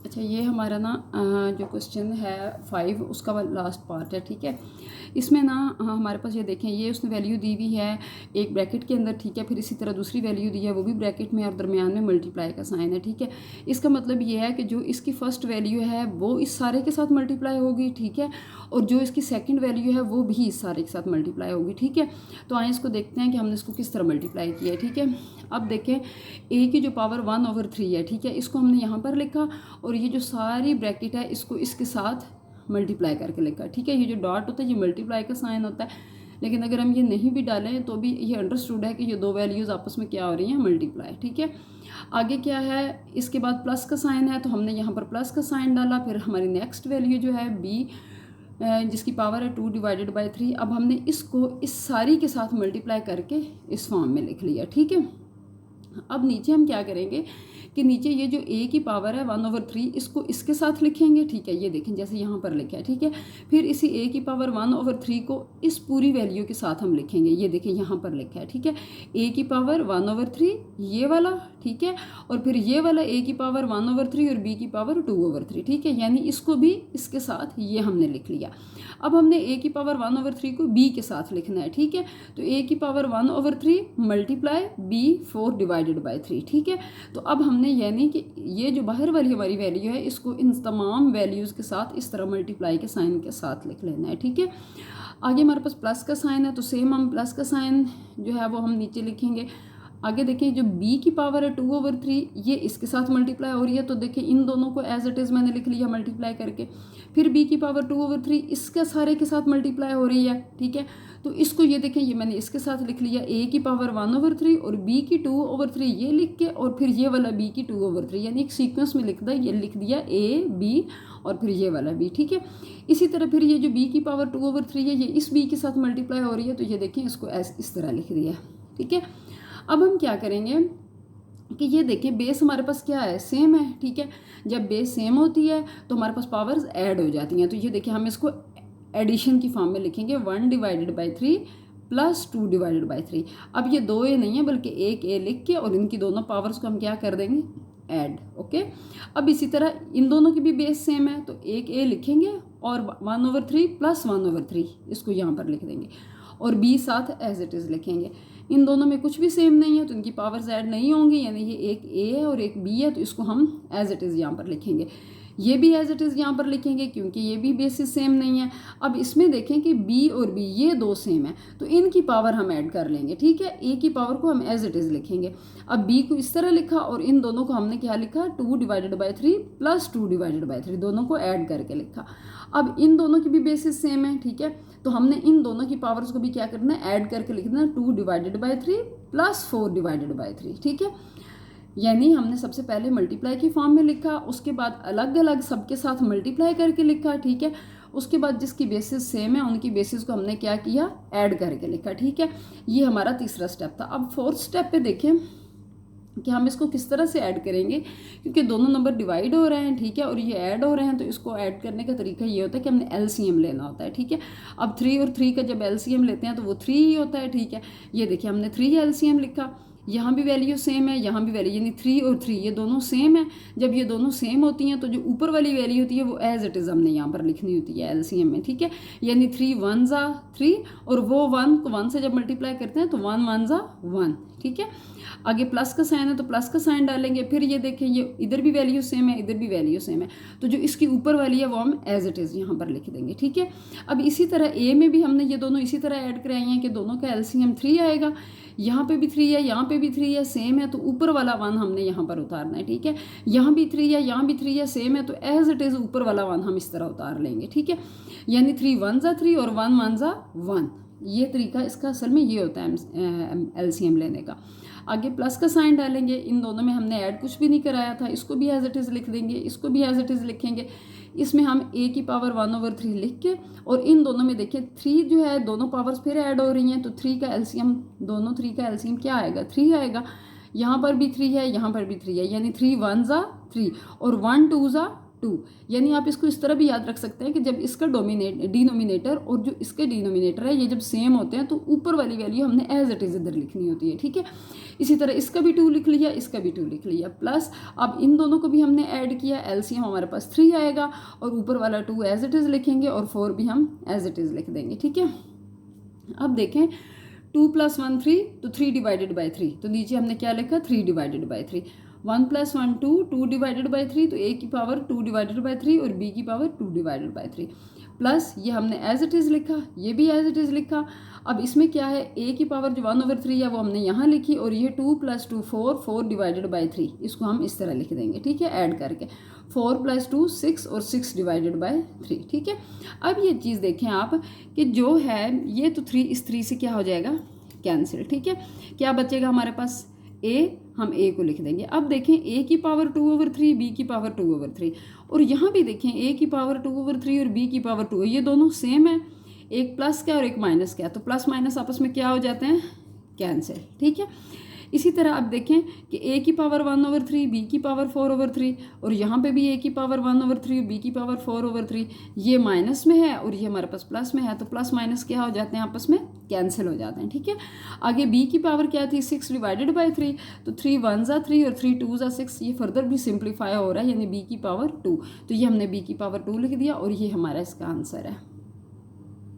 अच्छा, ये हमारा ना जो क्वेश्चन है 5 उसका लास्ट पार्ट है, ठीक है। इसमें ना हमारे पास ये देखें, ये उसने वैल्यू दी हुई है एक ब्रैकेट के अंदर, ठीक है। फिर इसी तरह दूसरी वैल्यू दी है, वो भी ब्रैकेट में और दरमियान में मल्टीप्लाई का साइन है, ठीक है। इसका मतलब ये है कि जो इसकी फर्स्ट वैल्यू है वो इस सारे के साथ मल्टीप्लाई होगी, ठीक है, और जो इसकी सेकंड वैल्यू है वो भी इस सारे के साथ मल्टीप्लाई होगी, ठीक है। तो आइए इसको देखते हैं कि हमने इसको किस तरह मल्टीप्लाई किया है, ठीक है। अब देखें, ए की जो पावर 1/3 है, ठीक है, इसको हमने यहाँ पर लिखा और ये जो सारी ब्रैकेट है इसको इसके साथ मल्टीप्लाई करके लिखा, ठीक है। ये जो डॉट होता है ये मल्टीप्लाई का साइन होता है, लेकिन अगर हम ये नहीं भी डालें तो भी ये अंडरस्टूड है कि ये दो वैल्यूज़ आपस में क्या हो रही हैं, मल्टीप्लाई, ठीक है। आगे क्या है, इसके बाद प्लस का साइन है तो हमने यहाँ पर प्लस का साइन डाला। फिर हमारी नेक्स्ट वैल्यू जो है बी जिसकी पावर है 2/3, अब हमने इसको इस सारी के साथ मल्टीप्लाई करके इस फॉर्म में लिख लिया, ठीक है। अब नीचे हम क्या करेंगे कि नीचे ये जो ए की पावर है 1/3 इसको इसके साथ लिखेंगे, ठीक है। ये देखें जैसे यहाँ पर लिखा है, ठीक है। फिर इसी ए की पावर 1/3 को इस पूरी वैल्यू के साथ हम लिखेंगे, ये देखें यहाँ पर लिखा है, ठीक है। ए की पावर 1/3 ये वाला, ठीक है, और फिर ये वाला ए की पावर 1/3 और बी की पावर 2/3, ठीक है। यानी इसको भी इसके साथ ये हमने लिख लिया। अब हमने ए की पावर 1/3 को बी के साथ लिखना है, ठीक है। तो ए की पावर 1/3 मल्टीप्लाई बी 4/3, ठीक है। तो अब हमने यानी कि ये जो बाहर वाली हमारी वैल्यू है इसको इन तमाम वैल्यूज़ के साथ इस तरह मल्टीप्लाई के साइन के साथ लिख लेना है, ठीक है। आगे हमारे पास प्लस का साइन है तो सेम हम प्लस का साइन जो है वो हम नीचे लिखेंगे। आगे देखिए जो b की पावर है 2/3 ये इसके साथ मल्टीप्लाई हो रही है, तो देखिए इन दोनों को एज इट इज़ मैंने लिख लिया मल्टीप्लाई करके। फिर b की पावर 2/3 इसके सारे के साथ मल्टीप्लाई हो रही है, ठीक है। तो इसको ये देखें, ये मैंने इसके साथ लिख लिया a की पावर 1/3 और b की 2/3 ये लिख के, और फिर ये वाला b की 2/3, यानी एक सीक्वेंस में लिख दिया, ये लिख दिया a b और फिर ये वाला b, ठीक है। इसी तरह फिर ये जो b की पावर 2/3 है ये इस b के साथ मल्टीप्लाई हो रही है, तो ये देखें इसको इस तरह लिख दिया, ठीक है। अब हम क्या करेंगे कि ये देखिए बेस हमारे पास क्या है, सेम है, ठीक है। जब बेस सेम होती है तो हमारे पास पावर्स ऐड हो जाती हैं, तो ये देखिए हम इसको एडिशन की फॉर्म में लिखेंगे 1/3 प्लस 2/3। अब ये दो ए नहीं है बल्कि एक ए लिख के और इनकी दोनों पावर्स को हम क्या कर देंगे, ऐड, ओके। अब इसी तरह इन दोनों की भी बेस सेम है तो एक ए लिखेंगे और 1/3 प्लस 1/3 इसको यहाँ पर लिख देंगे और बी साथ एज इट इज़ लिखेंगे। इन दोनों में कुछ भी सेम नहीं है तो इनकी पावर्स ऐड नहीं होंगी, यानी ये एक ए है और एक बी है, तो इसको हम एज इट इज़ यहाँ पर लिखेंगे। ये भी एज इट इज़ यहाँ पर लिखेंगे क्योंकि ये भी बेसिस सेम नहीं है। अब इसमें देखें कि बी और बी ये दो सेम है तो इनकी पावर हम ऐड कर लेंगे, ठीक है। ए की पावर को हम एज इट इज़ लिखेंगे। अब बी को इस तरह लिखा और इन दोनों को हमने क्या लिखा, 2/3 प्लस 2/3, दोनों को ऐड करके लिखा। अब इन दोनों की भी बेसिस सेम है, ठीक है, तो हमने इन दोनों की पावर्स को भी क्या करना है, ऐड करके लिखना है 2/3 प्लस 4/3, ठीक है। यानी हमने सबसे पहले मल्टीप्लाई की फॉर्म में लिखा, उसके बाद अलग अलग सबके साथ मल्टीप्लाई करके लिखा, ठीक है। उसके बाद जिसकी बेसिस सेम है उनकी बेसिस को हमने क्या किया, ऐड करके लिखा, ठीक है। ये हमारा तीसरा स्टेप था। अब फोर्थ स्टेप पे देखें कि हम इसको किस तरह से ऐड करेंगे, क्योंकि दोनों नंबर डिवाइड हो रहे हैं, ठीक है, और ये ऐड हो रहे हैं, तो इसको ऐड करने का तरीका ये होता है कि हमने एलसीएम लेना होता है, ठीक है। अब 3 और 3 का जब एलसीएम लेते हैं तो वो 3 ही होता है, ठीक है। ये देखिए हमने 3 एलसीएम लिखा, यहाँ भी वैल्यू सेम है, यहाँ भी वैल्यू, यानी 3 और 3 ये दोनों सेम है। जब ये दोनों सेम होती हैं तो जो ऊपर वाली वैल्यू होती है वो एज इट इज़ हमने यहाँ पर लिखनी होती है एलसीएम में, ठीक है। यानी 3 1 ज़ा 3 और वो 1 को 1 से जब मल्टीप्लाई करते हैं तो 1 1 ज़ा 1, ठीक है। आगे प्लस का साइन है तो प्लस का साइन डालेंगे। फिर ये देखें ये इधर भी वैल्यू सेम है, इधर भी वैल्यू सेम है, तो जो इसकी ऊपर वाली है वो हम एज इट इज़ यहाँ पर लिख देंगे, ठीक है। अब इसी तरह ए में भी हमने ये दोनों इसी तरह ऐड कराए हैं कि दोनों का एलसीएम 3 आएगा। यहाँ पे भी 3 है, यहाँ पे भी 3 है, सेम है, तो ऊपर वाला 1 हमने यहाँ पर उतारना है, ठीक है। यहाँ भी 3 है, यहाँ भी 3 है, सेम है, तो एज इट इज़ ऊपर वाला 1 हम इस तरह उतार लेंगे, ठीक है। यानी 3 1 ज़ा 3 और 1 1 ज़ा 1, ये तरीका इसका असल में ये होता है एलसीएम लेने का। आगे प्लस का साइन डालेंगे, इन दोनों में हमने ऐड कुछ भी नहीं कराया था, इसको भी एज इट इज़ लिख देंगे, इसको भी एज इट इज़ लिखेंगे। इसमें हम ए की पावर 1/3 लिख के, और इन दोनों में देखिए 3 जो है दोनों पावर्स फिर ऐड हो रही हैं, तो 3 का एलसीएम, दोनों 3 का एलसीएम क्या आएगा, 3 आएगा। यहाँ पर भी 3 है, यहाँ पर भी 3 है, यानी 3 1 ज़ा 3 और 1 2 ज़ा 2। यानी आप इसको इस तरह भी याद रख सकते हैं कि जब इसका डिनोमिनेटर और जो इसके डिनोमिनेटर है ये जब सेम होते हैं तो ऊपर वाली वैल्यू हमने एज इट इज़ इधर लिखनी होती है, ठीक है। इसी तरह इसका भी 2 लिख लिया, इसका भी 2 लिख लिया, प्लस अब इन दोनों को भी हमने ऐड किया, एलसीएम हमारे पास 3 आएगा और ऊपर वाला 2 एज इट इज़ लिखेंगे और 4 भी हम एज इट इज़ लिख देंगे, ठीक है। अब देखें 2 + 1 3, तो 3 डिवाइडेड बाई 3, तो नीचे हमने क्या लिखा 3 डिवाइडेड बाई 3। 1 + 1 2, 2 डिवाइडेड बाई 3, तो a की पावर 2 डिवाइडेड बाई 3 और b की पावर 2 डिवाइडेड बाई 3, प्लस ये हमने एज इट इज़ लिखा, ये भी एज इट इज़ लिखा। अब इसमें क्या है, a की पावर जो 1/3 है वो हमने यहाँ लिखी और ये 2 + 2 4, 4 डिवाइडेड बाई 3, इसको हम इस तरह लिख देंगे, ठीक है, ऐड करके 4 + 2 6 और 6 डिवाइडेड बाई 3, ठीक है। अब ये चीज़ देखें आप कि जो है ये तो 3 इस 3 से क्या हो जाएगा, कैंसिल, ठीक है। क्या बचेगा हमारे पास, a, हम a को लिख देंगे। अब देखें a की पावर 2/3, b की पावर 2/3 और यहाँ भी देखें a की पावर 2/3 और b की पावर 2, ये दोनों सेम है, एक प्लस क्या और एक माइनस क्या, तो प्लस माइनस आपस में क्या हो जाते हैं, कैंसिल, ठीक है। इसी तरह आप देखें कि a की पावर 1/3, b की पावर 4/3 और यहाँ पे भी a की पावर 1/3 और b की पावर 4/3, ये माइनस में है और ये हमारे पास प्लस में है, तो प्लस माइनस क्या हो जाते हैं, आपस में कैंसिल हो जाते हैं, ठीक है। आगे b की पावर क्या थी, 6 डिवाइडेड बाई 3, तो 3 1 ज़ा 3 और 3 2 ज़ा 6, ये फर्दर भी सिंप्लीफाई हो रहा है, यानी b की पावर 2, तो ये हमने b की पावर 2 लिख दिया और ये हमारा इसका आंसर है।